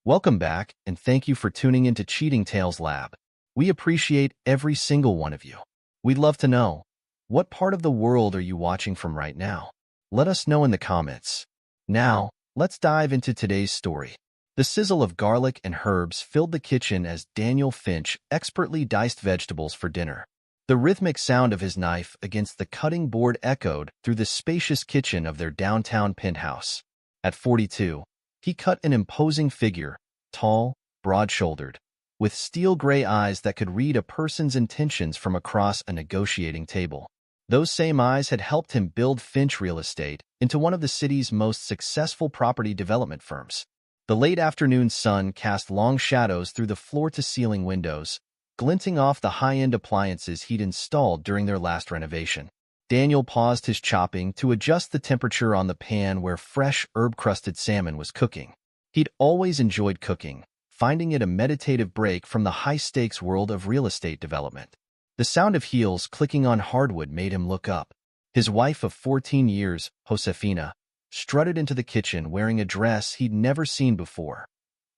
Welcome back, and thank you for tuning into Cheating Tales Lab. We appreciate every single one of you. We'd love to know, what part of the world are you watching from right now? Let us know in the comments. Now, let's dive into today's story. The sizzle of garlic and herbs filled the kitchen as Daniel Finch expertly diced vegetables for dinner. The rhythmic sound of his knife against the cutting board echoed through the spacious kitchen of their downtown penthouse. At 42, he cut an imposing figure, tall, broad-shouldered, with steel-gray eyes that could read a person's intentions from across a negotiating table. Those same eyes had helped him build Finch Real Estate into one of the city's most successful property development firms. The late afternoon sun cast long shadows through the floor-to-ceiling windows, glinting off the high-end appliances he'd installed during their last renovation. Daniel paused his chopping to adjust the temperature on the pan where fresh, herb-crusted salmon was cooking. He'd always enjoyed cooking, finding it a meditative break from the high-stakes world of real estate development. The sound of heels clicking on hardwood made him look up. His wife of 14 years, Josefina, strutted into the kitchen wearing a dress he'd never seen before,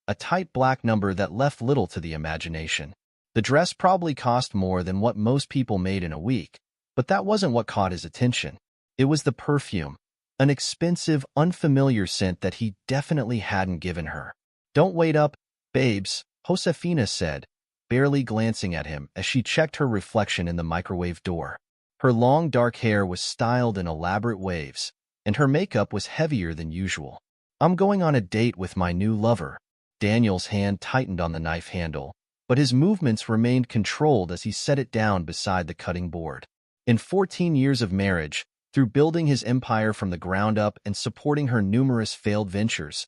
a tight black number that left little to the imagination. The dress probably cost more than what most people made in a week, but that wasn't what caught his attention. It was the perfume, an expensive, unfamiliar scent that he definitely hadn't given her. "Don't wait up, babes," Josefina said, barely glancing at him as she checked her reflection in the microwave door. Her long dark hair was styled in elaborate waves, and her makeup was heavier than usual. "I'm going on a date with my new lover." Daniel's hand tightened on the knife handle, but his movements remained controlled as he set it down beside the cutting board. In 14 years of marriage, through building his empire from the ground up and supporting her numerous failed ventures,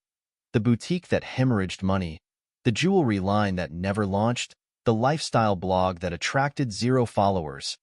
the boutique that hemorrhaged money, the jewelry line that never launched, the lifestyle blog that attracted zero followers,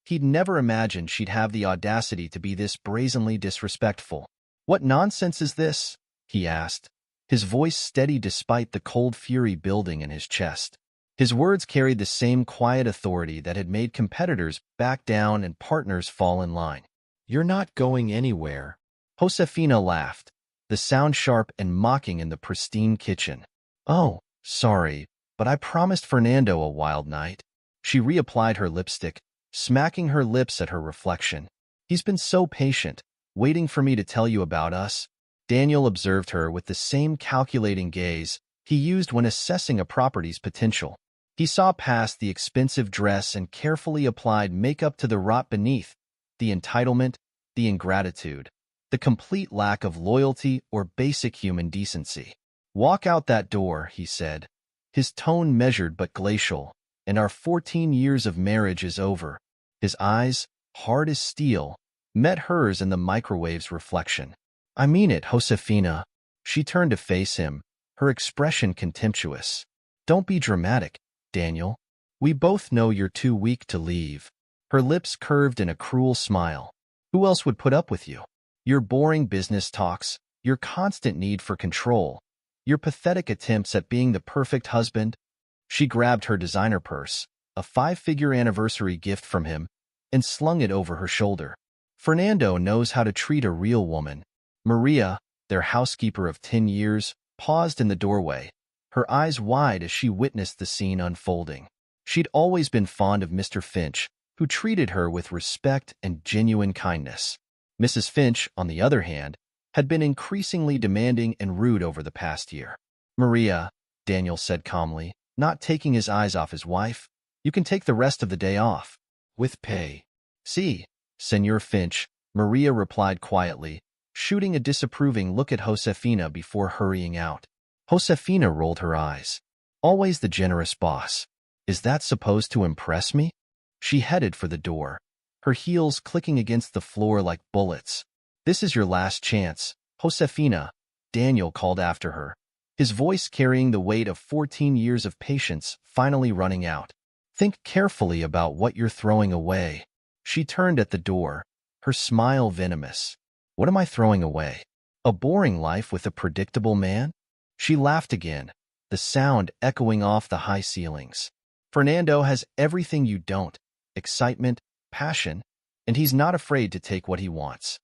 he'd never imagined she'd have the audacity to be this brazenly disrespectful. "What nonsense is this?" he asked, his voice steady despite the cold fury building in his chest. His words carried the same quiet authority that had made competitors back down and partners fall in line. "You're not going anywhere." Josefina laughed, the sound sharp and mocking in the pristine kitchen. "Oh, sorry, but I promised Fernando a wild night." She reapplied her lipstick, smacking her lips at her reflection. "He's been so patient, waiting for me to tell you about us." Daniel observed her with the same calculating gaze he used when assessing a property's potential. He saw past the expensive dress and carefully applied makeup to the rot beneath, the entitlement, the ingratitude, the complete lack of loyalty or basic human decency. "Walk out that door," he said, his tone measured but glacial, "and our 14 years of marriage is over." His eyes, hard as steel, met hers in the microwave's reflection. "I mean it, Josefina." She turned to face him, her expression contemptuous. "Don't be dramatic, Daniel. We both know you're too weak to leave." Her lips curved in a cruel smile. "Who else would put up with you? Your boring business talks, your constant need for control, your pathetic attempts at being the perfect husband." She grabbed her designer purse, a 5-figure anniversary gift from him, and slung it over her shoulder. "Fernando knows how to treat a real woman." Maria, their housekeeper of 10 years, paused in the doorway, her eyes wide as she witnessed the scene unfolding. She'd always been fond of Mr. Finch, who treated her with respect and genuine kindness. Mrs. Finch, on the other hand, had been increasingly demanding and rude over the past year. "Maria," Daniel said calmly, not taking his eyes off his wife, "you can take the rest of the day off. With pay." "Si, Senor Finch," Maria replied quietly, shooting a disapproving look at Josefina before hurrying out. Josefina rolled her eyes. "Always the generous boss. Is that supposed to impress me?" She headed for the door, her heels clicking against the floor like bullets. "This is your last chance, Josefina," Daniel called after her, his voice carrying the weight of 14 years of patience finally running out. "Think carefully about what you're throwing away." She turned at the door, her smile venomous. "What am I throwing away? A boring life with a predictable man?" She laughed again, the sound echoing off the high ceilings. "Fernando has everything you don't: excitement, passion, and he's not afraid to take what he wants."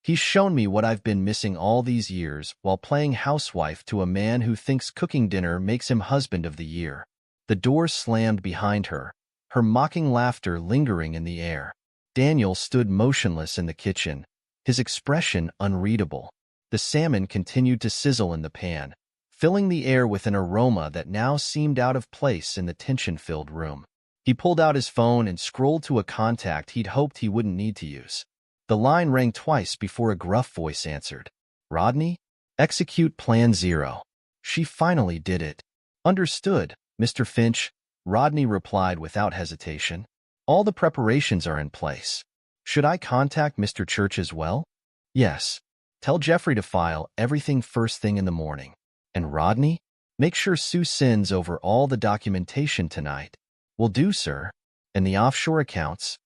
He's shown me what I've been missing all these years while playing housewife to a man who thinks cooking dinner makes him husband of the year. The door slammed behind her, her mocking laughter lingering in the air. Daniel stood motionless in the kitchen, his expression unreadable. The salmon continued to sizzle in the pan, filling the air with an aroma that now seemed out of place in the tension-filled room. He pulled out his phone and scrolled to a contact he'd hoped he wouldn't need to use. The line rang twice before a gruff voice answered. Rodney? Execute Plan 0. She finally did it. Understood, Mr. Finch, Rodney replied without hesitation. All the preparations are in place. Should I contact Mr. Church as well? Yes. Tell Jeffrey to file everything first thing in the morning. And Rodney? Make sure Sue sends over all the documentation tonight. Will do, sir. And the offshore accounts?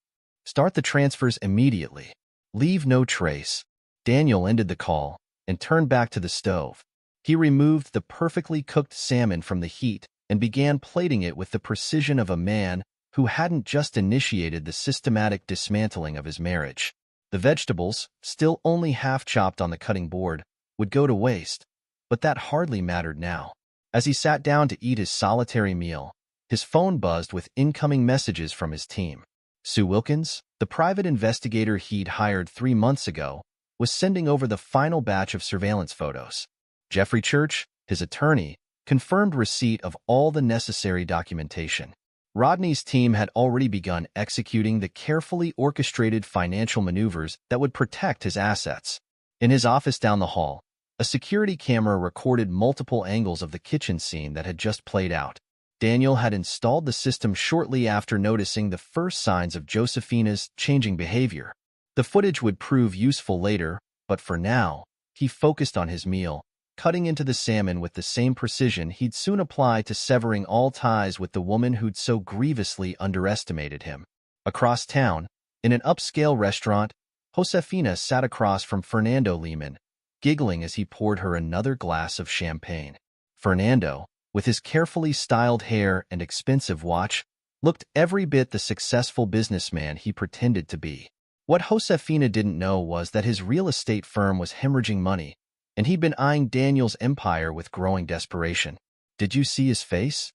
Start the transfers immediately. Leave no trace. Daniel ended the call and turned back to the stove. He removed the perfectly cooked salmon from the heat and began plating it with the precision of a man who hadn't just initiated the systematic dismantling of his marriage. The vegetables, still only half chopped on the cutting board, would go to waste, but that hardly mattered now. As he sat down to eat his solitary meal, his phone buzzed with incoming messages from his team. Sue Wilkins, the private investigator he'd hired 3 months ago, was sending over the final batch of surveillance photos. Jeffrey Church, his attorney, confirmed receipt of all the necessary documentation. Rodney's team had already begun executing the carefully orchestrated financial maneuvers that would protect his assets. In his office down the hall, a security camera recorded multiple angles of the kitchen scene that had just played out. Daniel had installed the system shortly after noticing the first signs of Josephina's changing behavior. The footage would prove useful later, but for now, he focused on his meal, cutting into the salmon with the same precision he'd soon apply to severing all ties with the woman who'd so grievously underestimated him. Across town, in an upscale restaurant, Josefina sat across from Fernando Lehman, giggling as he poured her another glass of champagne. Fernando, with his carefully styled hair and expensive watch, looked every bit the successful businessman he pretended to be. What Josefina didn't know was that his real estate firm was hemorrhaging money, and he'd been eyeing Daniel's empire with growing desperation. Did you see his face?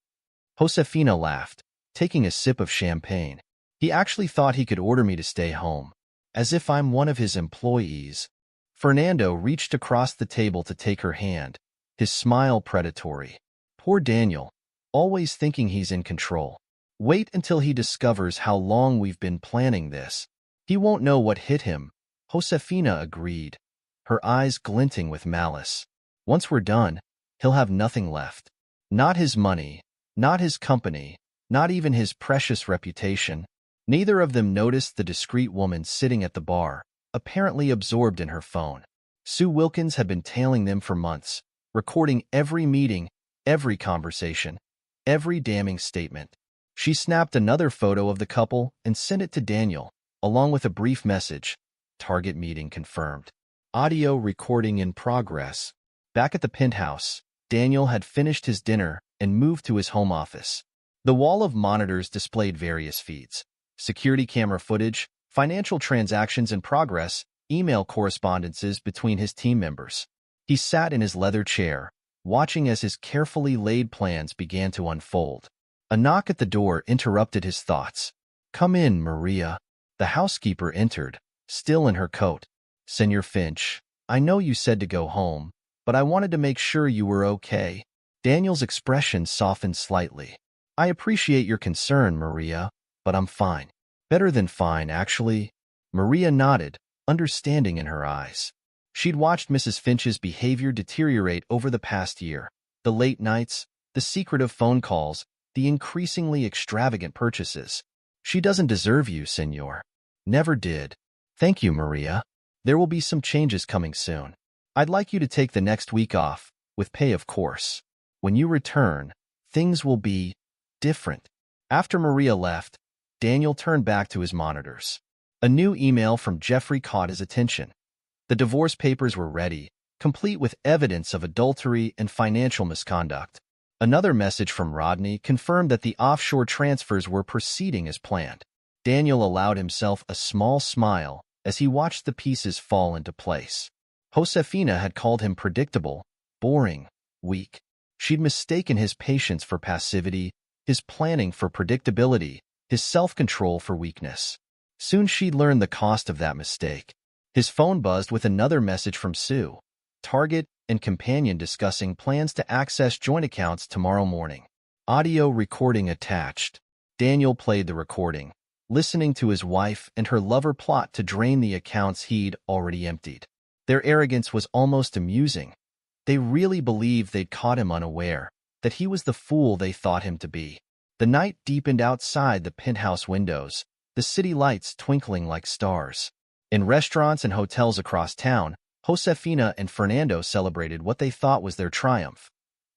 Josefina laughed, taking a sip of champagne. He actually thought he could order me to stay home, as if I'm one of his employees. Fernando reached across the table to take her hand, his smile predatory. Poor Daniel, always thinking he's in control. Wait until he discovers how long we've been planning this. He won't know what hit him, Josefina agreed, her eyes glinting with malice. Once we're done, he'll have nothing left. Not his money, not his company, not even his precious reputation. Neither of them noticed the discreet woman sitting at the bar, apparently absorbed in her phone. Sue Wilkins had been tailing them for months, recording every meeting, every conversation, every damning statement. She snapped another photo of the couple and sent it to Daniel, along with a brief message. Target meeting confirmed. Audio recording in progress. Back at the penthouse, Daniel had finished his dinner and moved to his home office. The wall of monitors displayed various feeds: security camera footage, financial transactions in progress, email correspondences between his team members. He sat in his leather chair, watching as his carefully laid plans began to unfold. A knock at the door interrupted his thoughts. Come in, Maria. The housekeeper entered, still in her coat. Senor Finch, I know you said to go home, but I wanted to make sure you were okay. Daniel's expression softened slightly. I appreciate your concern, Maria, but I'm fine. Better than fine, actually. Maria nodded, understanding in her eyes. She'd watched Mrs. Finch's behavior deteriorate over the past year. The late nights, the secretive phone calls, the increasingly extravagant purchases. She doesn't deserve you, senor. Never did. Thank you, Maria. There will be some changes coming soon. I'd like you to take the next week off, with pay of course. When you return, things will be different. After Maria left, Daniel turned back to his monitors. A new email from Jeffrey caught his attention. The divorce papers were ready, complete with evidence of adultery and financial misconduct. Another message from Rodney confirmed that the offshore transfers were proceeding as planned. Daniel allowed himself a small smile as he watched the pieces fall into place. Josefina had called him predictable, boring, weak. She'd mistaken his patience for passivity, his planning for predictability, his self-control for weakness. Soon she'd learn the cost of that mistake. His phone buzzed with another message from Sue, Target and companion discussing plans to access joint accounts tomorrow morning. Audio recording attached. Daniel played the recording, listening to his wife and her lover plot to drain the accounts he'd already emptied. Their arrogance was almost amusing. They really believed they'd caught him unaware, that he was the fool they thought him to be. The night deepened outside the penthouse windows, the city lights twinkling like stars. In restaurants and hotels across town, Josefina and Fernando celebrated what they thought was their triumph,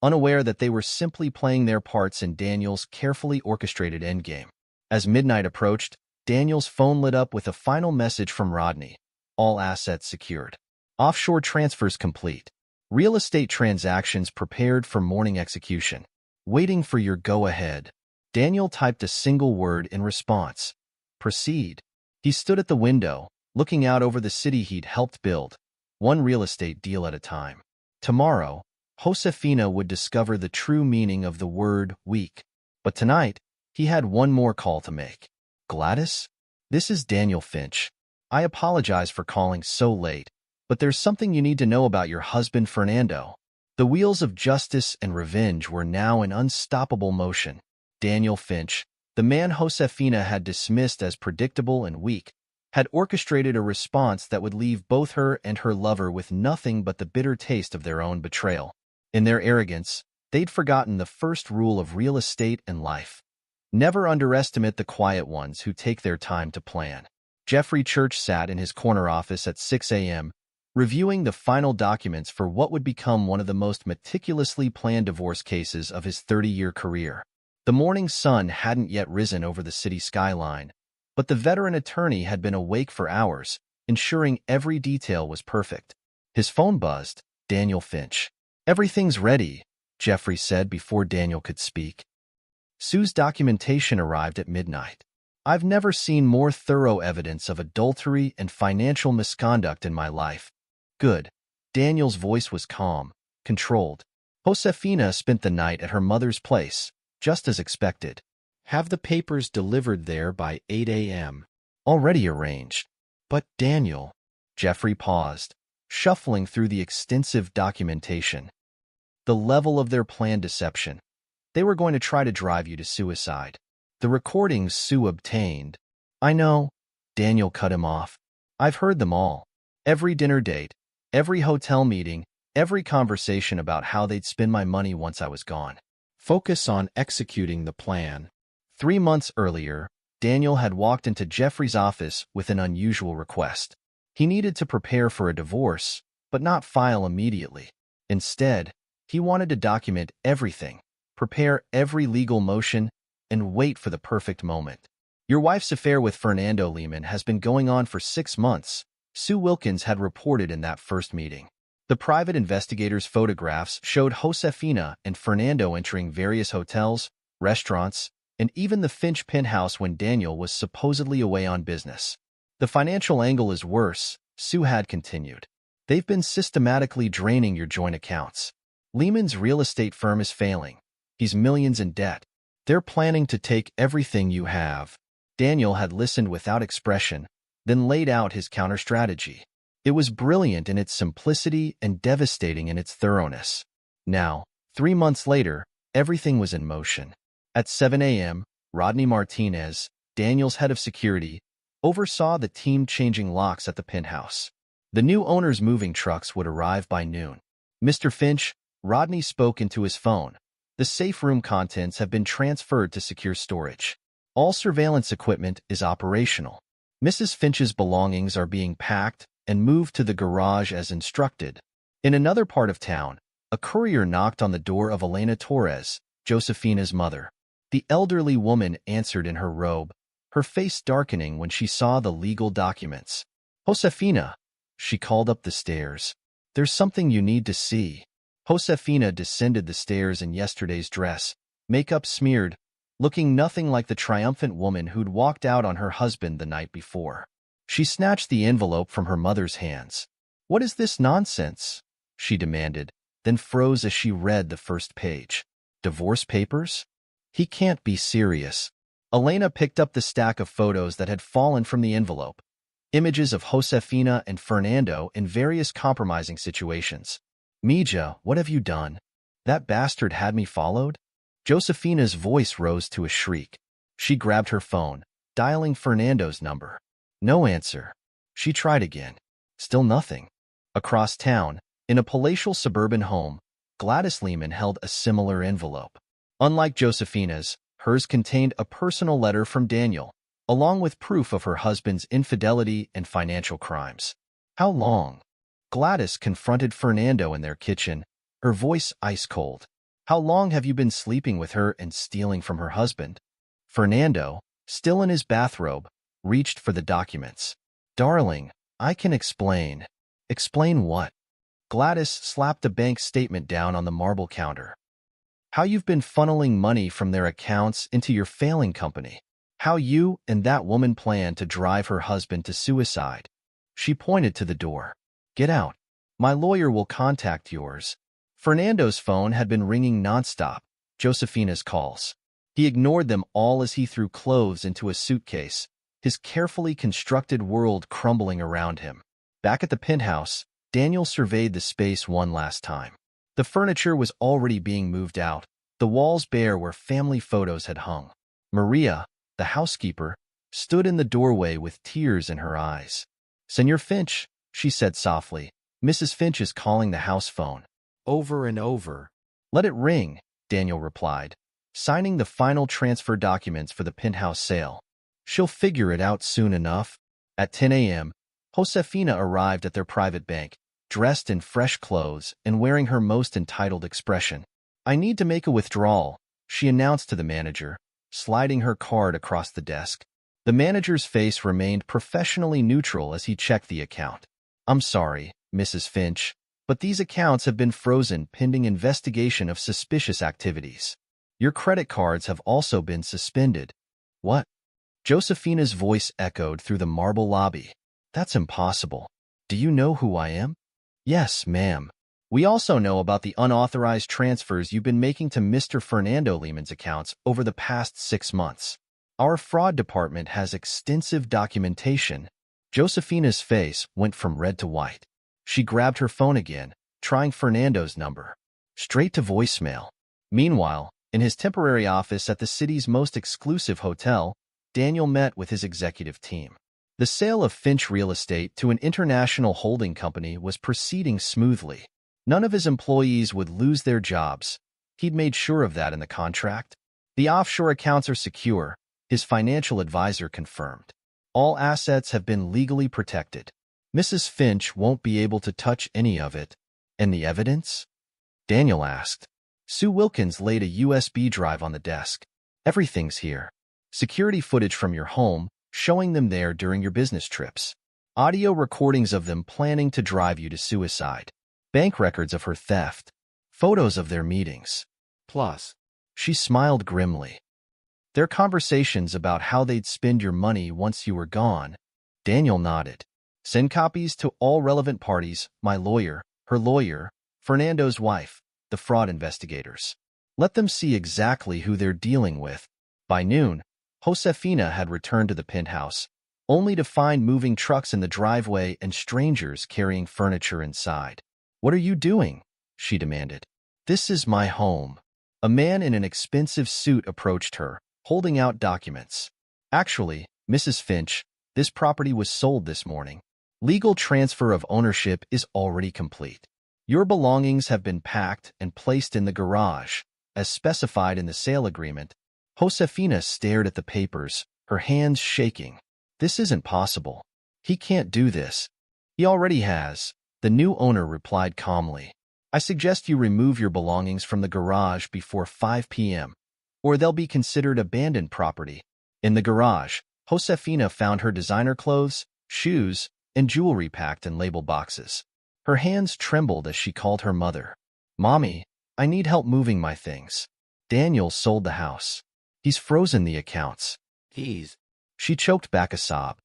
unaware that they were simply playing their parts in Daniel's carefully orchestrated endgame. As midnight approached, Daniel's phone lit up with a final message from Rodney. All assets secured. Offshore transfers complete. Real estate transactions prepared for morning execution. Waiting for your go-ahead. Daniel typed a single word in response. Proceed. He stood at the window, looking out over the city he'd helped build, one real estate deal at a time. Tomorrow, Josefina would discover the true meaning of the word weak. But tonight, he had one more call to make. Gladys? This is Daniel Finch. I apologize for calling so late, but there's something you need to know about your husband Fernando. The wheels of justice and revenge were now in unstoppable motion. Daniel Finch, the man Josefina had dismissed as predictable and weak, had orchestrated a response that would leave both her and her lover with nothing but the bitter taste of their own betrayal. In their arrogance, they'd forgotten the first rule of real estate and life. Never underestimate the quiet ones who take their time to plan. Jeffrey Church sat in his corner office at 6 a.m., reviewing the final documents for what would become one of the most meticulously planned divorce cases of his 30-year career. The morning sun hadn't yet risen over the city skyline, but the veteran attorney had been awake for hours, ensuring every detail was perfect. His phone buzzed. Daniel Finch. Everything's ready, Jeffrey said before Daniel could speak. Sue's documentation arrived at midnight. I've never seen more thorough evidence of adultery and financial misconduct in my life. Good. Daniel's voice was calm, controlled. Josefina spent the night at her mother's place, just as expected. Have the papers delivered there by 8 a.m. Already arranged. But Daniel... Jeffrey paused, shuffling through the extensive documentation. The level of their planned deception. They were going to try to drive you to suicide. The recordings Sue obtained. I know. Daniel cut him off. I've heard them all. Every dinner date, every hotel meeting, every conversation about how they'd spend my money once I was gone. Focus on executing the plan. 3 months earlier, Daniel had walked into Jeffrey's office with an unusual request. He needed to prepare for a divorce, but not file immediately. Instead, he wanted to document everything, prepare every legal motion, and wait for the perfect moment. Your wife's affair with Fernando Lehman has been going on for 6 months, Sue Wilkins had reported in that first meeting. The private investigator's photographs showed Josefina and Fernando entering various hotels, restaurants, and even the Finch penthouse when Daniel was supposedly away on business. The financial angle is worse, Sue had continued. They've been systematically draining your joint accounts. Lehman's real estate firm is failing. He's millions in debt. They're planning to take everything you have. Daniel had listened without expression, then laid out his counter-strategy. It was brilliant in its simplicity and devastating in its thoroughness. Now, 3 months later, everything was in motion. At 7 a.m., Rodney Martinez, Daniel's head of security, oversaw the team changing locks at the penthouse. The new owner's moving trucks would arrive by noon. Mr. Finch, Rodney spoke into his phone. The safe room contents have been transferred to secure storage. All surveillance equipment is operational. Mrs. Finch's belongings are being packed and moved to the garage as instructed. In another part of town, a courier knocked on the door of Elena Torres, Josefina's mother. The elderly woman answered in her robe, her face darkening when she saw the legal documents. Josefina, she called up the stairs. There's something you need to see. Josefina descended the stairs in yesterday's dress, makeup smeared, looking nothing like the triumphant woman who'd walked out on her husband the night before. She snatched the envelope from her mother's hands. "What is this nonsense?" she demanded, then froze as she read the first page. Divorce papers? He can't be serious. Elena picked up the stack of photos that had fallen from the envelope. Images of Josefina and Fernando in various compromising situations. "Mija, what have you done? That bastard had me followed?" Josefina's voice rose to a shriek. She grabbed her phone, dialing Fernando's number. No answer. She tried again. Still nothing. Across town, in a palatial suburban home, Gladys Lehman held a similar envelope. Unlike Josefina's, hers contained a personal letter from Daniel, along with proof of her husband's infidelity and financial crimes. "How long?" Gladys confronted Fernando in their kitchen, her voice ice-cold. "How long have you been sleeping with her and stealing from her husband?" Fernando, still in his bathrobe, reached for the documents. "Darling, I can explain." "Explain what?" Gladys slapped a bank statement down on the marble counter. "How you've been funneling money from their accounts into your failing company. How you and that woman plan to drive her husband to suicide." She pointed to the door. "Get out. My lawyer will contact yours." Fernando's phone had been ringing nonstop, Josefina's calls. He ignored them all as he threw clothes into a suitcase, his carefully constructed world crumbling around him. Back at the penthouse, Daniel surveyed the space one last time. The furniture was already being moved out, the walls bare where family photos had hung. Maria, the housekeeper, stood in the doorway with tears in her eyes. "Senor Finch," she said softly, "Mrs. Finch is calling the house phone." Over and over. "Let it ring," Daniel replied, signing the final transfer documents for the penthouse sale. "She'll figure it out soon enough." At 10 a.m., Josefina arrived at their private bank, dressed in fresh clothes and wearing her most entitled expression. "I need to make a withdrawal," she announced to the manager, sliding her card across the desk. The manager's face remained professionally neutral as he checked the account. "I'm sorry, Mrs. Finch, but these accounts have been frozen pending investigation of suspicious activities. Your credit cards have also been suspended." "What?" Josefina's voice echoed through the marble lobby. "That's impossible. Do you know who I am?" "Yes, ma'am. We also know about the unauthorized transfers you've been making to Mr. Fernando Lehman's accounts over the past 6 months. Our fraud department has extensive documentation." Josefina's face went from red to white. She grabbed her phone again, trying Fernando's number. Straight to voicemail. Meanwhile, in his temporary office at the city's most exclusive hotel, Daniel met with his executive team. The sale of Finch Real Estate to an international holding company was proceeding smoothly. None of his employees would lose their jobs. He'd made sure of that in the contract. The offshore accounts are secure, his financial advisor confirmed. All assets have been legally protected. Mrs. Finch won't be able to touch any of it. "And the evidence?" Daniel asked. Sue Wilkins laid a USB drive on the desk. "Everything's here. Security footage from your home, showing them there during your business trips. Audio recordings of them planning to drive you to suicide. Bank records of her theft. Photos of their meetings. Plus," she smiled grimly, "their conversations about how they'd spend your money once you were gone." Daniel nodded. "Send copies to all relevant parties, my lawyer, her lawyer, Fernando's wife, the fraud investigators. Let them see exactly who they're dealing with." By noon, Josefina had returned to the penthouse, only to find moving trucks in the driveway and strangers carrying furniture inside. "What are you doing?" she demanded. "This is my home." A man in an expensive suit approached her, holding out documents. "Actually, Mrs. Finch, this property was sold this morning. Legal transfer of ownership is already complete. Your belongings have been packed and placed in the garage, as specified in the sale agreement." Josefina stared at the papers, her hands shaking. "This isn't possible. He can't do this." "He already has," the new owner replied calmly. "I suggest you remove your belongings from the garage before 5 p.m., or they'll be considered abandoned property." In the garage, Josefina found her designer clothes, shoes, and jewelry packed in label boxes. Her hands trembled as she called her mother. "Mommy, I need help moving my things. Daniel sold the house. He's frozen the accounts. She choked back a sob.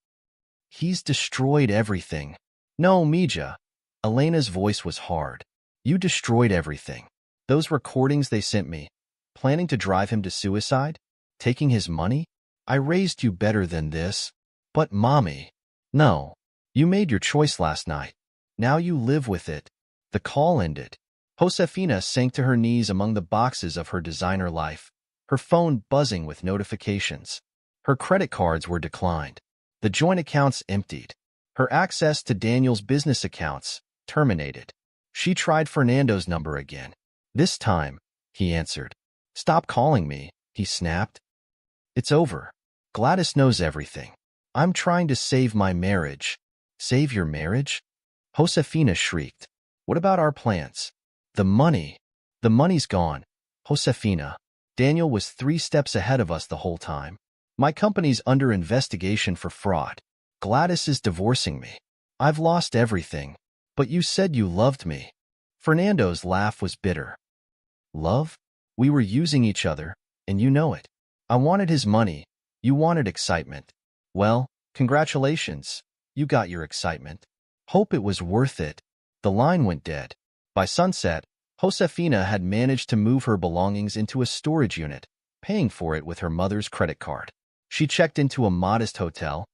He's destroyed everything. No, Mija. Elena's voice was hard. You destroyed everything. Those recordings they sent me. Planning to drive him to suicide? Taking his money? I raised you better than this. But, Mommy. No. You made your choice last night. Now you live with it. The call ended. Josefina sank to her knees among the boxes of her designer life, her phone buzzing with notifications. Her credit cards were declined. The joint accounts emptied. Her access to Daniel's business accounts terminated. She tried Fernando's number again. This time, he answered. Stop calling me, he snapped. It's over. Gladys knows everything. I'm trying to save my marriage. Save your marriage? Josefina shrieked. What about our plans? The money. The money's gone. Josefina. Daniel was 3 steps ahead of us the whole time. My company's under investigation for fraud. Gladys is divorcing me. I've lost everything. But you said you loved me. Fernando's laugh was bitter. Love? We were using each other, and you know it. I wanted his money. You wanted excitement. Well, congratulations. You got your excitement. Hope it was worth it. The line went dead. By sunset, Josefina had managed to move her belongings into a storage unit, paying for it with her mother's credit card. She checked into a modest hotel,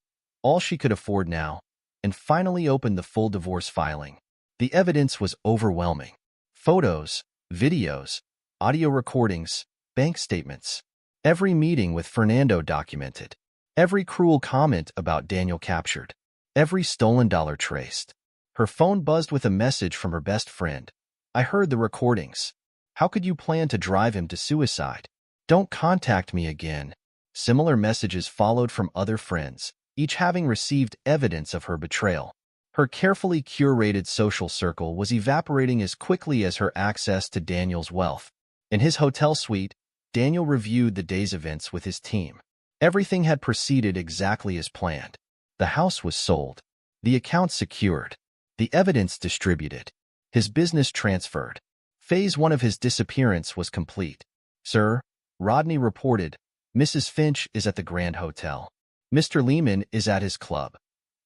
all she could afford now, and finally opened the full divorce filing. The evidence was overwhelming. Photos, videos, audio recordings, bank statements. Every meeting with Fernando documented. Every cruel comment about Daniel captured. Every stolen dollar traced. Her phone buzzed with a message from her best friend. I heard the recordings. How could you plan to drive him to suicide? Don't contact me again. Similar messages followed from other friends, each having received evidence of her betrayal. Her carefully curated social circle was evaporating as quickly as her access to Daniel's wealth. In his hotel suite, Daniel reviewed the day's events with his team. Everything had proceeded exactly as planned. The house was sold. The accounts secured. The evidence distributed. His business transferred. Phase 1 of his disappearance was complete. Sir, Rodney reported, Mrs. Finch is at the Grand Hotel. Mr. Lehman is at his club.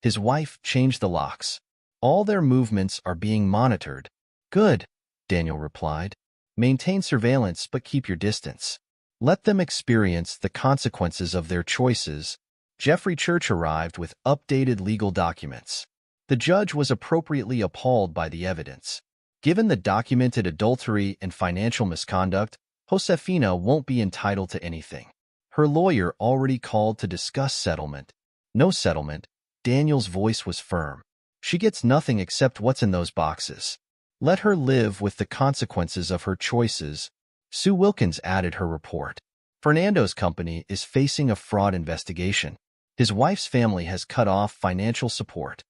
His wife changed the locks. All their movements are being monitored. Good, Daniel replied. Maintain surveillance but keep your distance. Let them experience the consequences of their choices. Jeffrey Church arrived with updated legal documents. The judge was appropriately appalled by the evidence. Given the documented adultery and financial misconduct, Josefina won't be entitled to anything. Her lawyer already called to discuss settlement. No settlement. Daniel's voice was firm. She gets nothing except what's in those boxes. Let her live with the consequences of her choices. Sue Wilkins added her report. Fernando's company is facing a fraud investigation. His wife's family has cut off financial support.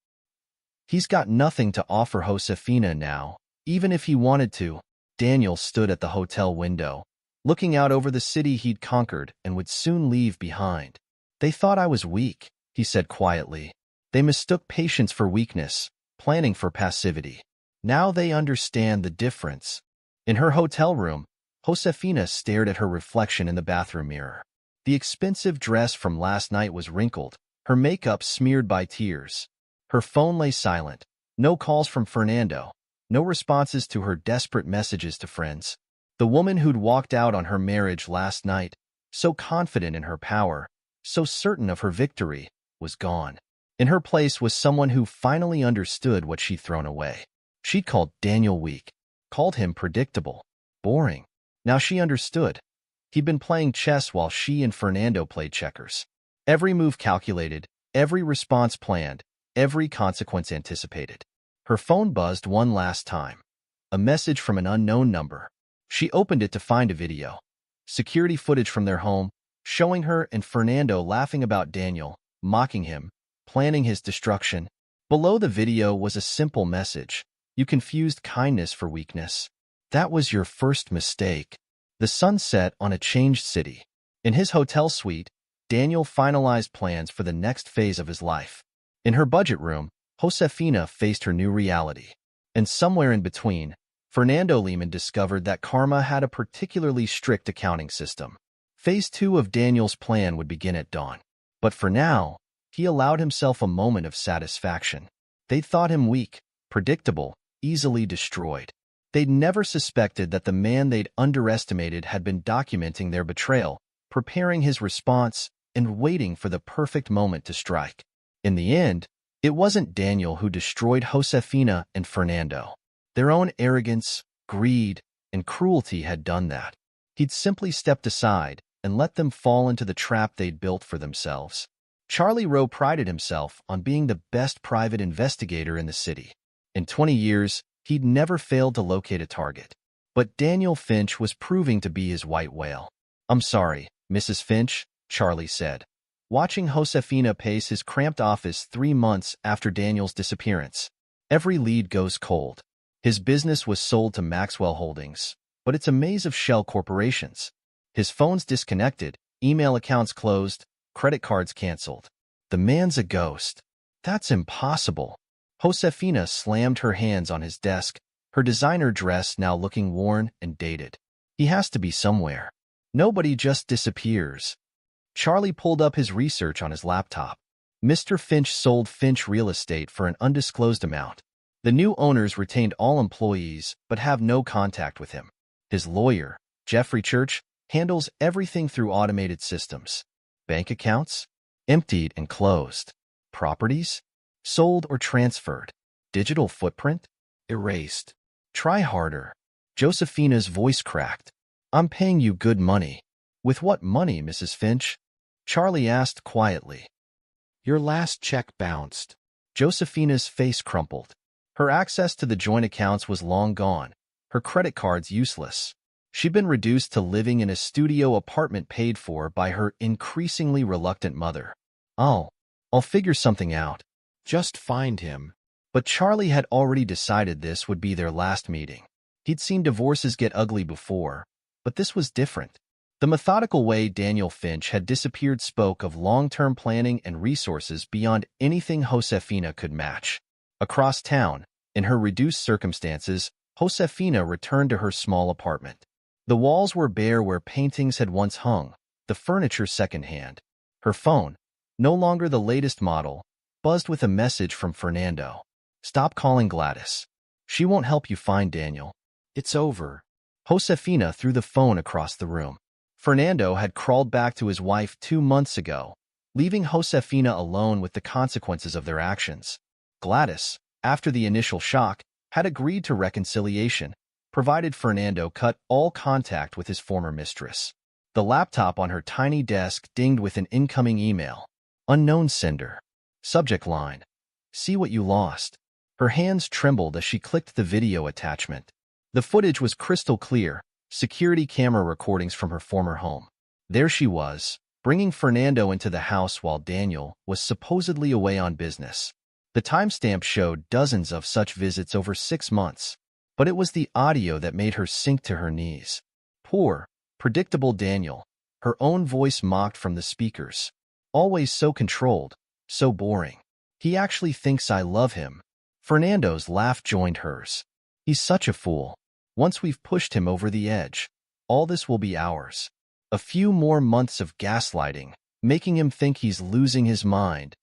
He's got nothing to offer Josefina now, even if he wanted to. Daniel stood at the hotel window, looking out over the city he'd conquered and would soon leave behind. They thought I was weak, he said quietly. They mistook patience for weakness, planning for passivity. Now they understand the difference. In her hotel room, Josefina stared at her reflection in the bathroom mirror. The expensive dress from last night was wrinkled, her makeup smeared by tears. Her phone lay silent. No calls from Fernando. No responses to her desperate messages to friends. The woman who'd walked out on her marriage last night, so confident in her power, so certain of her victory, was gone. In her place was someone who finally understood what she'd thrown away. She'd called Daniel weak, called him predictable, boring. Now she understood. He'd been playing chess while she and Fernando played checkers. Every move calculated, every response planned, every consequence anticipated. Her phone buzzed one last time. A message from an unknown number. She opened it to find a video. Security footage from their home, showing her and Fernando laughing about Daniel, mocking him, planning his destruction. Below the video was a simple message. You confused kindness for weakness. That was your first mistake. The sun set on a changed city. In his hotel suite, Daniel finalized plans for the next phase of his life. In her budget room, Josefina faced her new reality. And somewhere in between, Fernando Lehman discovered that Karma had a particularly strict accounting system. Phase 2 of Daniel's plan would begin at dawn. But for now, He allowed himself a moment of satisfaction. They'd thought him weak, predictable, easily destroyed. They'd never suspected that the man they'd underestimated had been documenting their betrayal, preparing his response, and waiting for the perfect moment to strike. In the end, it wasn't Daniel who destroyed Josefina and Fernando. Their own arrogance, greed, and cruelty had done that. He'd simply stepped aside and let them fall into the trap they'd built for themselves. Charlie Rowe prided himself on being the best private investigator in the city. In 20 years, he'd never failed to locate a target. But Daniel Finch was proving to be his white whale. "I'm sorry, Mrs. Finch," Charlie said, watching Josefina pace his cramped office 3 months after Daniel's disappearance. Every lead goes cold. His business was sold to Maxwell Holdings, but it's a maze of shell corporations. His phone's disconnected, email accounts closed, credit cards canceled. The man's a ghost. That's impossible. Josefina slammed her hands on his desk, her designer dress now looking worn and dated. He has to be somewhere. Nobody just disappears. Charlie pulled up his research on his laptop. Mr. Finch sold Finch Real Estate for an undisclosed amount. The new owners retained all employees but have no contact with him. His lawyer, Jeffrey Church, handles everything through automated systems. Bank accounts? Emptied and closed. Properties? Sold or transferred. Digital footprint? Erased. Try harder. Josefina's voice cracked. "I'm paying you good money." "With what money, Mrs. Finch?" Charlie asked quietly. "Your last check bounced." Josefina's face crumpled. Her access to the joint accounts was long gone, her credit cards useless. She'd been reduced to living in a studio apartment paid for by her increasingly reluctant mother. I'll figure something out. Just find him." But Charlie had already decided this would be their last meeting. He'd seen divorces get ugly before, but this was different. The methodical way Daniel Finch had disappeared spoke of long-term planning and resources beyond anything Josefina could match. Across town, in her reduced circumstances, Josefina returned to her small apartment. The walls were bare where paintings had once hung, the furniture secondhand. Her phone, no longer the latest model, buzzed with a message from Fernando. "Stop calling Gladys. She won't help you find Daniel. It's over." Josefina threw the phone across the room. Fernando had crawled back to his wife 2 months ago, leaving Josefina alone with the consequences of their actions. Gladys, after the initial shock, had agreed to reconciliation, provided Fernando cut all contact with his former mistress. The laptop on her tiny desk dinged with an incoming email. Unknown sender. Subject line: "See what you lost." Her hands trembled as she clicked the video attachment. The footage was crystal clear, security camera recordings from her former home. There she was, bringing Fernando into the house while Daniel was supposedly away on business. The timestamp showed dozens of such visits over 6 months, but it was the audio that made her sink to her knees. Poor, predictable Daniel, her own voice mocked from the speakers. Always so controlled, so boring. "He actually thinks I love him." Fernando's laugh joined hers. "He's such a fool. Once we've pushed him over the edge, all this will be ours." A few more months of gaslighting, making him think he's losing his mind.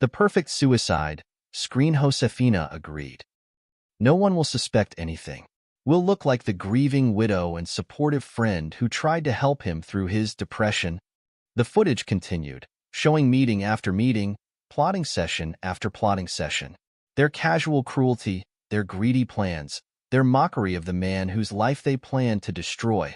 The perfect suicide, Screen Josefina agreed. "No one will suspect anything. We'll look like the grieving widow and supportive friend who tried to help him through his depression." The footage continued, showing meeting after meeting, plotting session after plotting session. Their casual cruelty, their greedy plans, their mockery of the man whose life they planned to destroy,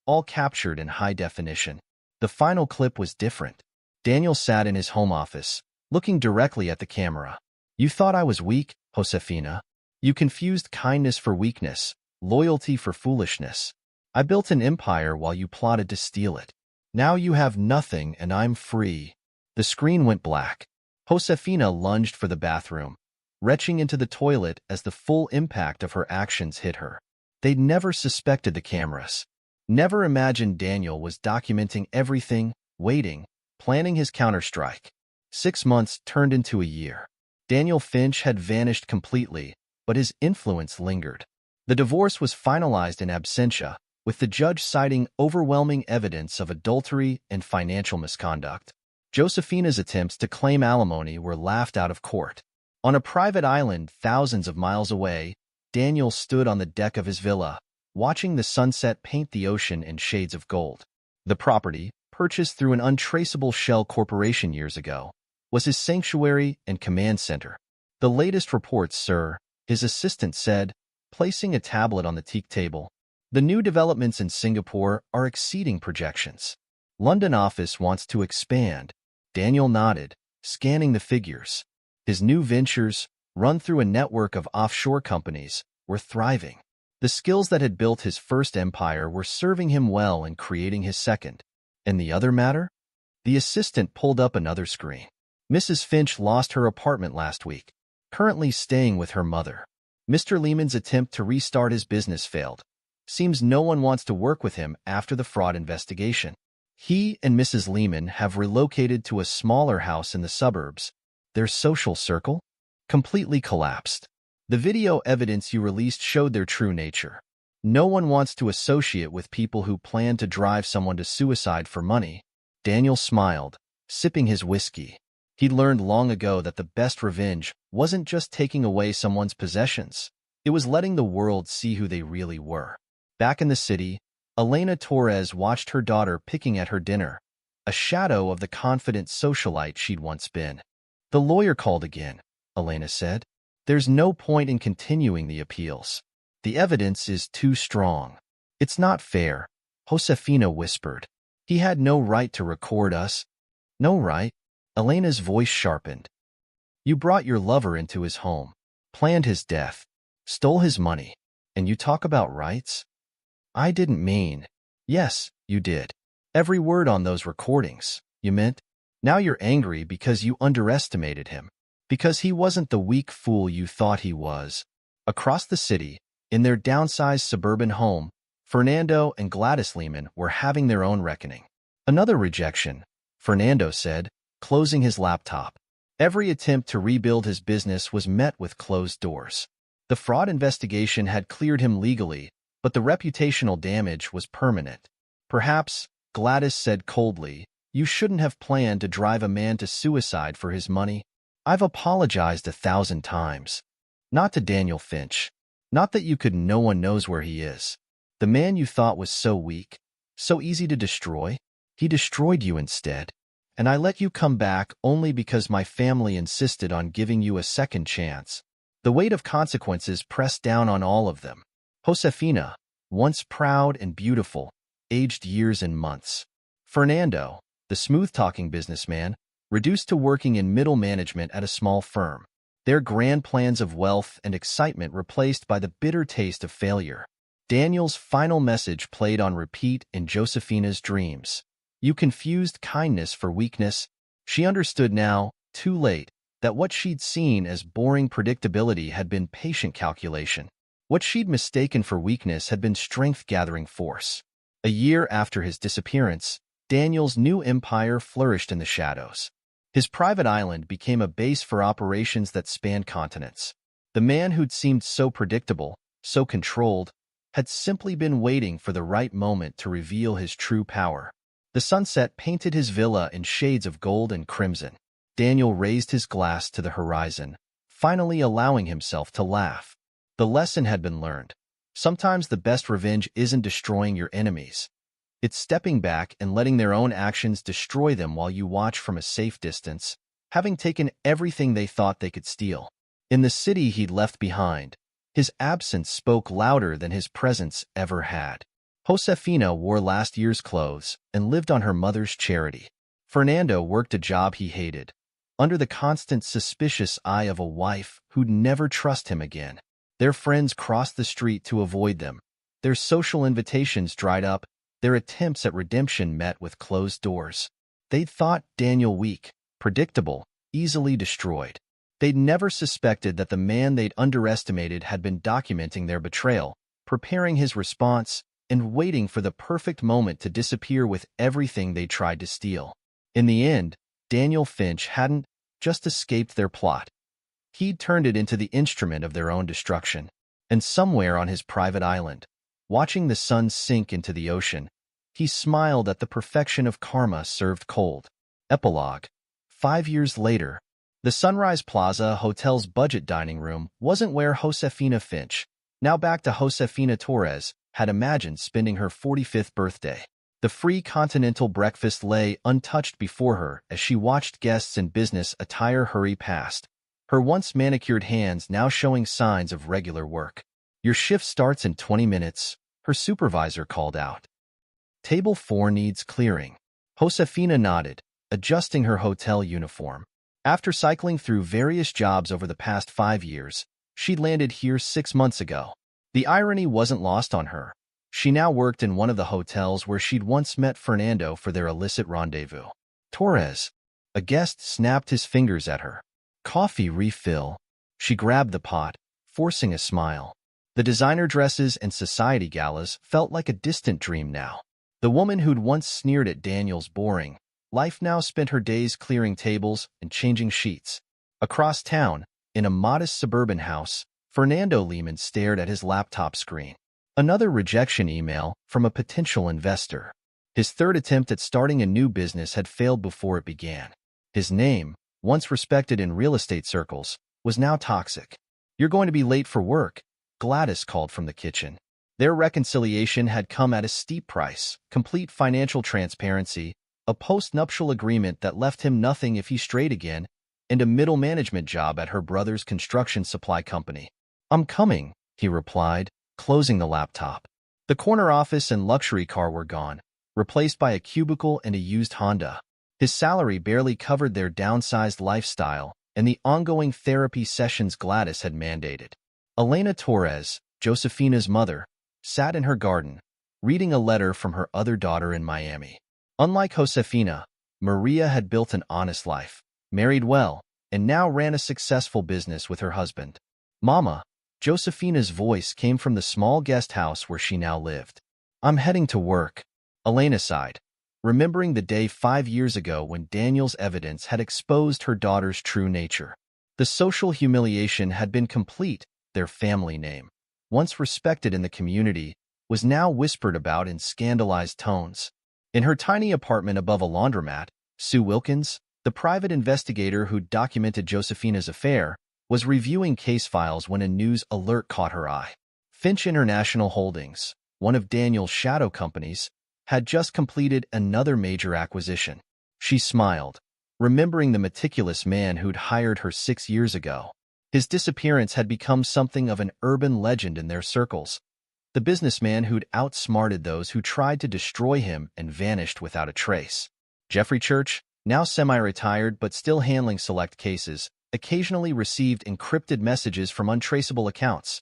all captured in high definition. The final clip was different. Daniel sat in his home office, looking directly at the camera. "You thought I was weak, Josefina. You confused kindness for weakness, loyalty for foolishness. I built an empire while you plotted to steal it. Now you have nothing and I'm free." The screen went black. Josefina lunged for the bathroom, retching into the toilet as the full impact of her actions hit her. They'd never suspected the cameras. Never imagined Daniel was documenting everything, waiting, planning his counterstrike. 6 months turned into a year. Daniel Finch had vanished completely, but his influence lingered. The divorce was finalized in absentia, with the judge citing overwhelming evidence of adultery and financial misconduct. Josefina's attempts to claim alimony were laughed out of court. On a private island thousands of miles away, Daniel stood on the deck of his villa, watching the sunset paint the ocean in shades of gold. The property, purchased through an untraceable shell corporation years ago, was his sanctuary and command center. "The latest reports, sir," his assistant said, placing a tablet on the teak table. "The new developments in Singapore are exceeding projections. London office wants to expand." Daniel nodded, scanning the figures. His new ventures, run through a network of offshore companies, were thriving. The skills that had built his first empire were serving him well in creating his second. And the other matter? The assistant pulled up another screen. "Mrs. Finch lost her apartment last week, currently staying with her mother. Mr. Lehman's attempt to restart his business failed. Seems no one wants to work with him after the fraud investigation. He and Mrs. Lehman have relocated to a smaller house in the suburbs. Their social circle completely collapsed. The video evidence you released showed their true nature. No one wants to associate with people who plan to drive someone to suicide for money." Daniel smiled, sipping his whiskey. He'd learned long ago that the best revenge wasn't just taking away someone's possessions. It was letting the world see who they really were. Back in the city, Elena Torres watched her daughter picking at her dinner, a shadow of the confident socialite she'd once been. "The lawyer called again," Elena said. "There's no point in continuing the appeals. The evidence is too strong." "It's not fair," Josefina whispered. "He had no right to record us." "No right?" Elena's voice sharpened. "You brought your lover into his home, planned his death, stole his money, and you talk about rights? I didn't mean." "Yes, you did. Every word on those recordings, you meant. Now you're angry because you underestimated him, because he wasn't the weak fool you thought he was." Across the city, in their downsized suburban home, Fernando and Gladys Lehman were having their own reckoning. "Another rejection," Fernando said, closing his laptop. Every attempt to rebuild his business was met with closed doors. The fraud investigation had cleared him legally, but the reputational damage was permanent. "Perhaps," Gladys said coldly, "you shouldn't have planned to drive a man to suicide for his money. I've apologized 1,000 times. Not to Daniel Finch. Not that you could. No one knows where he is. The man you thought was so weak, so easy to destroy, he destroyed you instead. And I let you come back only because my family insisted on giving you a second chance." The weight of consequences pressed down on all of them. Josefina, once proud and beautiful, aged years and months. Fernando, the smooth-talking businessman, reduced to working in middle management at a small firm. Their grand plans of wealth and excitement replaced by the bitter taste of failure. Daniel's final message played on repeat in Josefina's dreams. "You confused kindness for weakness." She understood now, too late, that what she'd seen as boring predictability had been patient calculation. What she'd mistaken for weakness had been strength-gathering force. A year after his disappearance, Daniel's new empire flourished in the shadows. His private island became a base for operations that spanned continents. The man who'd seemed so predictable, so controlled, had simply been waiting for the right moment to reveal his true power. The sunset painted his villa in shades of gold and crimson. Daniel raised his glass to the horizon, finally allowing himself to laugh. The lesson had been learned. Sometimes the best revenge isn't destroying your enemies. It's stepping back and letting their own actions destroy them while you watch from a safe distance, having taken everything they thought they could steal. In the city he'd left behind, his absence spoke louder than his presence ever had. Josefina wore last year's clothes and lived on her mother's charity. Fernando worked a job he hated, under the constant suspicious eye of a wife who'd never trust him again. Their friends crossed the street to avoid them. Their social invitations dried up, their attempts at redemption met with closed doors. They'd thought Daniel weak, predictable, easily destroyed. They'd never suspected that the man they'd underestimated had been documenting their betrayal, preparing his response, and waiting for the perfect moment to disappear with everything they tried to steal. In the end, Daniel Finch hadn't just escaped their plot. He'd turned it into the instrument of their own destruction. And somewhere on his private island, watching the sun sink into the ocean, he smiled at the perfection of karma served cold. Epilogue. 5 years later, the Sunrise Plaza Hotel's budget dining room wasn't where Josefina Finch, now back to Josefina Torres, had imagined spending her 45th birthday. The free continental breakfast lay untouched before her as she watched guests in business attire hurry past, her once manicured hands now showing signs of regular work. "Your shift starts in 20 minutes, her supervisor called out. "Table 4 needs clearing." Josefina nodded, adjusting her hotel uniform. After cycling through various jobs over the past 5 years, she'd landed here 6 months ago. The irony wasn't lost on her. She now worked in one of the hotels where she'd once met Fernando for their illicit rendezvous. "Torres." A guest snapped his fingers at her. "Coffee refill." She grabbed the pot, forcing a smile. The designer dresses and society galas felt like a distant dream now. The woman who'd once sneered at Daniel's boring life now spent her days clearing tables and changing sheets. Across town, in a modest suburban house, Fernando Lehman stared at his laptop screen. Another rejection email from a potential investor. His third attempt at starting a new business had failed before it began. His name, once respected in real estate circles, was now toxic. "You're going to be late for work," Gladys called from the kitchen. Their reconciliation had come at a steep price: complete financial transparency, a post-nuptial agreement that left him nothing if he strayed again, and a middle management job at her brother's construction supply company. "I'm coming," he replied, closing the laptop. The corner office and luxury car were gone, replaced by a cubicle and a used Honda. His salary barely covered their downsized lifestyle and the ongoing therapy sessions Gladys had mandated. Elena Torres, Josefina's mother, sat in her garden, reading a letter from her other daughter in Miami. Unlike Josefina, Maria had built an honest life, married well, and now ran a successful business with her husband. "Mama," Josefina's voice came from the small guest house where she now lived. "I'm heading to work." Elena sighed, remembering the day 5 years ago when Daniel's evidence had exposed her daughter's true nature. The social humiliation had been complete. Their family name, once respected in the community, was now whispered about in scandalized tones. In her tiny apartment above a laundromat, Sue Wilkins, the private investigator who documented Josefina's affair, was reviewing case files when a news alert caught her eye. Finch International Holdings, one of Daniel's shadow companies, had just completed another major acquisition. She smiled, remembering the meticulous man who'd hired her 6 years ago. His disappearance had become something of an urban legend in their circles. The businessman who'd outsmarted those who tried to destroy him and vanished without a trace. Jeffrey Church, now semi-retired but still handling select cases, occasionally received encrypted messages from untraceable accounts,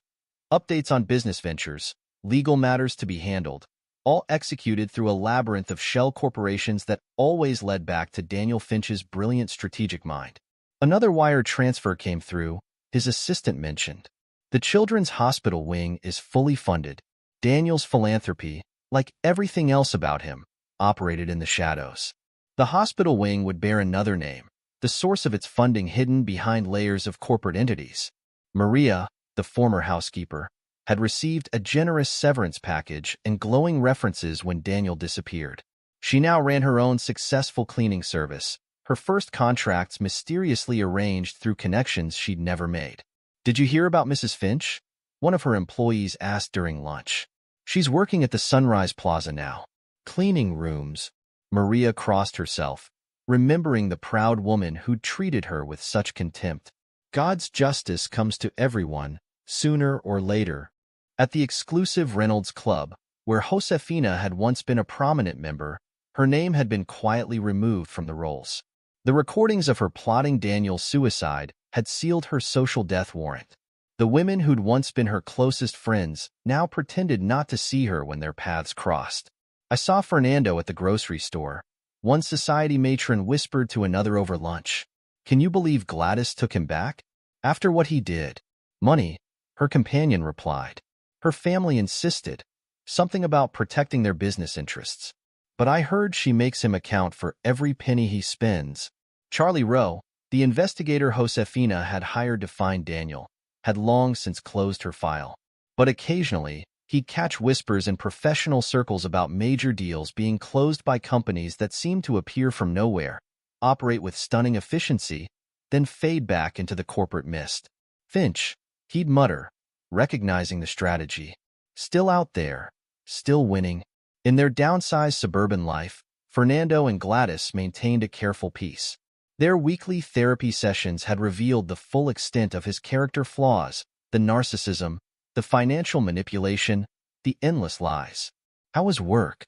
updates on business ventures, legal matters to be handled, all executed through a labyrinth of shell corporations that always led back to Daniel Finch's brilliant strategic mind. Another wire transfer came through, his assistant mentioned. "The Children's Hospital wing is fully funded." Daniel's philanthropy, like everything else about him, operated in the shadows. The hospital wing would bear another name, the source of its funding hidden behind layers of corporate entities. Maria, the former housekeeper, had received a generous severance package and glowing references when Daniel disappeared. She now ran her own successful cleaning service, her first contracts mysteriously arranged through connections she'd never made. "Did you hear about Mrs. Finch?" one of her employees asked during lunch. "She's working at the Sunrise Plaza now." "Cleaning rooms." Maria crossed herself, remembering the proud woman who'd treated her with such contempt. "God's justice comes to everyone, sooner or later." At the exclusive Reynolds Club, where Josefina had once been a prominent member, her name had been quietly removed from the rolls. The recordings of her plotting Daniel's suicide had sealed her social death warrant. The women who'd once been her closest friends now pretended not to see her when their paths crossed. "I saw Fernando at the grocery store," one society matron whispered to another over lunch. "Can you believe Gladys took him back? After what he did?" "Money," her companion replied. "Her family insisted. Something about protecting their business interests. But I heard she makes him account for every penny he spends." Charlie Rowe, the investigator Josefina had hired to find Daniel, had long since closed her file. But occasionally, he'd catch whispers in professional circles about major deals being closed by companies that seemed to appear from nowhere. operate with stunning efficiency, then fade back into the corporate mist. Finch, he'd mutter, recognizing the strategy. Still out there, still winning. In their downsized suburban life, Fernando and Gladys maintained a careful peace. Their weekly therapy sessions had revealed the full extent of his character flaws, the narcissism, the financial manipulation, the endless lies. How was work?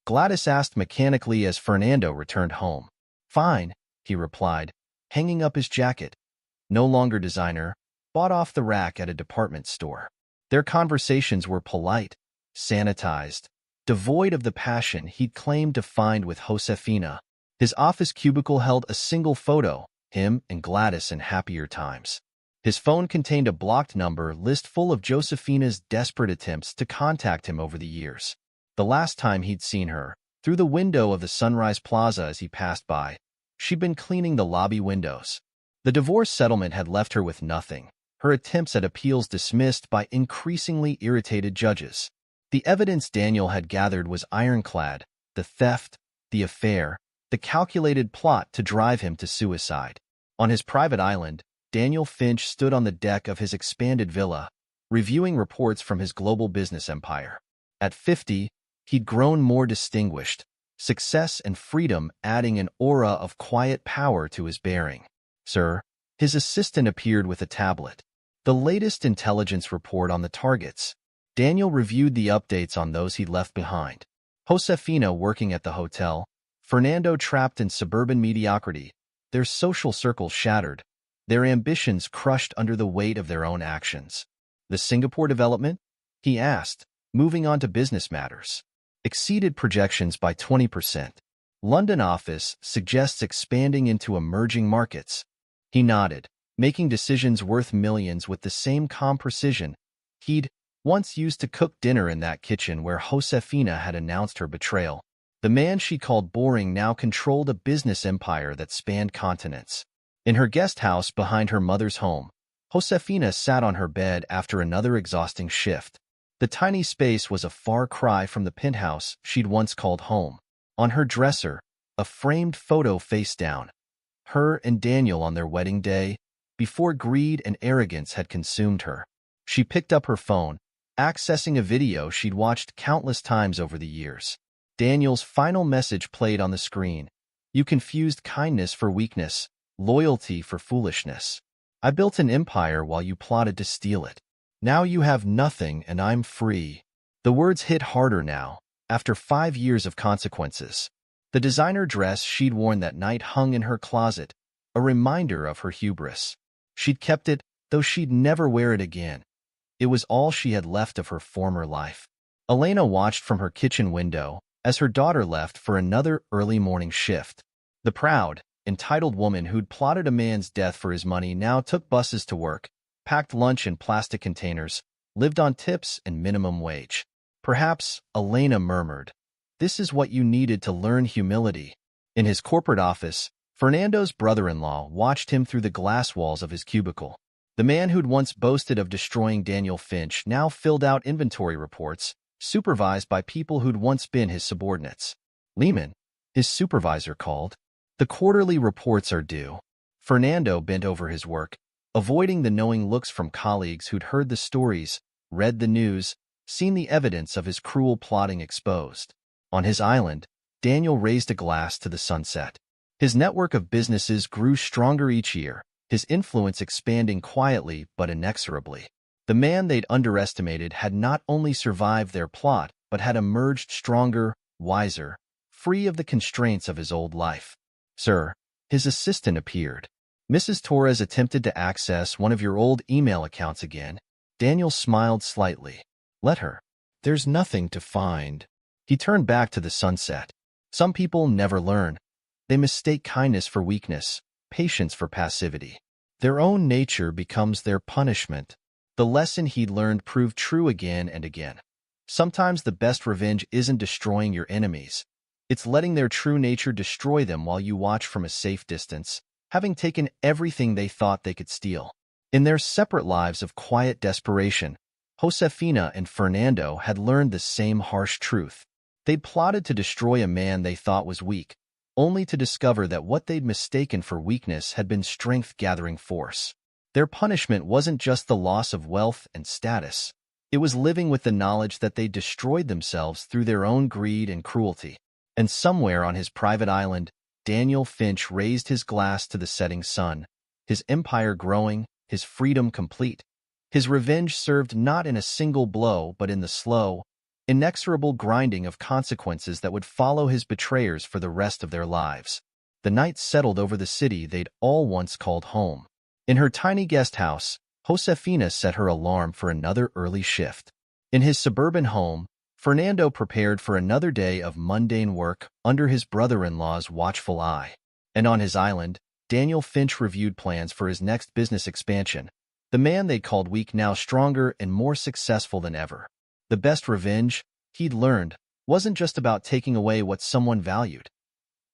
Gladys asked mechanically as Fernando returned home. Fine, he replied, hanging up his jacket. No longer designer, bought off the rack at a department store. Their conversations were polite, sanitized, devoid of the passion he'd claimed to find with Josefina. His office cubicle held a single photo, him and Gladys in happier times. His phone contained a blocked number list full of Josefina's desperate attempts to contact him over the years. The last time he'd seen her, through the window of the Sunrise Plaza as he passed by, she'd been cleaning the lobby windows. The divorce settlement had left her with nothing, her attempts at appeals dismissed by increasingly irritated judges. The evidence Daniel had gathered was ironclad: the theft, the affair, the calculated plot to drive him to suicide. On his private island, Daniel Finch stood on the deck of his expanded villa, reviewing reports from his global business empire. At 50, he'd grown more distinguished, success and freedom adding an aura of quiet power to his bearing. Sir, his assistant appeared with a tablet. The latest intelligence report on the targets. Daniel reviewed the updates on those he'd left behind. Josefina working at the hotel, Fernando trapped in suburban mediocrity, their social circles shattered, their ambitions crushed under the weight of their own actions. The Singapore development? He asked, moving on to business matters. Exceeded projections by 20%. London office suggests expanding into emerging markets. He nodded, making decisions worth millions with the same calm precision he'd once used to cook dinner in that kitchen where Josefina had announced her betrayal. The man she called boring now controlled a business empire that spanned continents. In her guest house behind her mother's home, Josefina sat on her bed after another exhausting shift. The tiny space was a far cry from the penthouse she'd once called home. On her dresser, a framed photo face down. Her and Daniel on their wedding day, before greed and arrogance had consumed her. She picked up her phone, accessing a video she'd watched countless times over the years. Daniel's final message played on the screen. You confused kindness for weakness, loyalty for foolishness. I built an empire while you plotted to steal it. Now you have nothing and I'm free. The words hit harder now, after 5 years of consequences. The designer dress she'd worn that night hung in her closet, a reminder of her hubris. She'd kept it, though she'd never wear it again. It was all she had left of her former life. Elena watched from her kitchen window as her daughter left for another early morning shift. The proud, entitled woman who'd plotted a man's death for his money now took buses to work, packed lunch in plastic containers, lived on tips and minimum wage. Perhaps, Elena murmured, this is what you needed to learn humility. In his corporate office, Fernando's brother-in-law watched him through the glass walls of his cubicle. The man who'd once boasted of destroying Daniel Finch now filled out inventory reports, supervised by people who'd once been his subordinates. Lehman, his supervisor, called. The quarterly reports are due. Fernando bent over his work, avoiding the knowing looks from colleagues who'd heard the stories, read the news, seen the evidence of his cruel plotting exposed. On his island, Daniel raised a glass to the sunset. His network of businesses grew stronger each year, his influence expanding quietly but inexorably. The man they'd underestimated had not only survived their plot, but had emerged stronger, wiser, free of the constraints of his old life. Sir, his assistant appeared. Mrs. Torres attempted to access one of your old email accounts again. Daniel smiled slightly. Let her. There's nothing to find. He turned back to the sunset. Some people never learn. They mistake kindness for weakness, patience for passivity. Their own nature becomes their punishment. The lesson he'd learned proved true again and again. Sometimes the best revenge isn't destroying your enemies. It's letting their true nature destroy them while you watch from a safe distance, having taken everything they thought they could steal. In their separate lives of quiet desperation, Josefina and Fernando had learned the same harsh truth. They'd plotted to destroy a man they thought was weak, only to discover that what they'd mistaken for weakness had been strength gathering force. Their punishment wasn't just the loss of wealth and status. It was living with the knowledge that they destroyed themselves through their own greed and cruelty. And somewhere on his private island, Daniel Finch raised his glass to the setting sun, his empire growing, his freedom complete. His revenge served not in a single blow, but in the slow, inexorable grinding of consequences that would follow his betrayers for the rest of their lives. The night settled over the city they'd all once called home. In her tiny guest house, Josefina set her alarm for another early shift. In his suburban home, Fernando prepared for another day of mundane work under his brother-in-law's watchful eye. And on his island, Daniel Finch reviewed plans for his next business expansion. The man they called weak now stronger and more successful than ever. The best revenge, he'd learned, wasn't just about taking away what someone valued.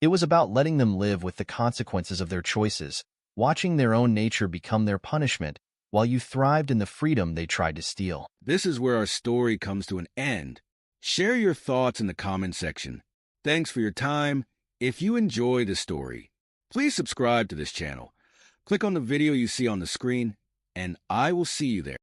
It was about letting them live with the consequences of their choices, watching their own nature become their punishment, while you thrived in the freedom they tried to steal. This is where our story comes to an end. Share your thoughts in the comment section. Thanks for your time. If you enjoy the story, please subscribe to this channel. Click on the video you see on the screen, and I will see you there.